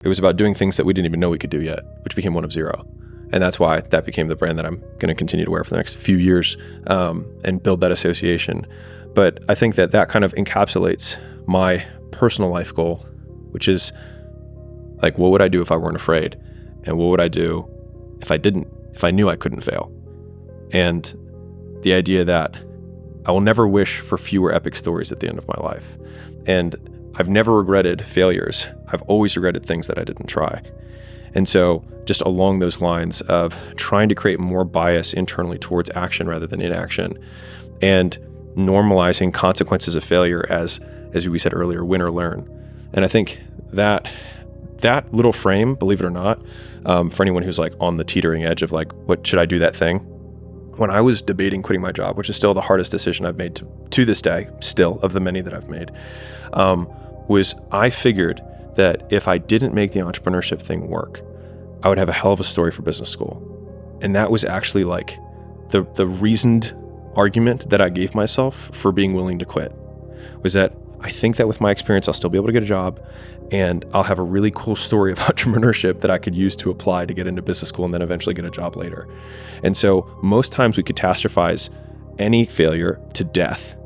It was about doing things that we didn't even know we could do yet, which became one of zero. And that's why that became the brand that I'm going to continue to wear for the next few years, and build that association. But I think that kind of encapsulates my personal life goal, which is like, what would I do if I weren't afraid? And what would I do if I knew I couldn't fail? And the idea that I will never wish for fewer epic stories at the end of my life. And I've never regretted failures. I've always regretted things that I didn't try. And so just along those lines of trying to create more bias internally towards action rather than inaction, and normalizing consequences of failure as we said earlier, win or learn. And I think that little frame, believe it or not, for anyone who's like on the teetering edge of like, what should I do that thing? When I was debating quitting my job, which is still the hardest decision I've made to this day, still, of the many that I've made, was I figured that if I didn't make the entrepreneurship thing work, I would have a hell of a story for business school. And that was actually like the reasoned argument that I gave myself for being willing to quit, was that I think that with my experience, I'll still be able to get a job, and I'll have a really cool story of entrepreneurship that I could use to apply to get into business school and then eventually get a job later. And so most times we catastrophize any failure to death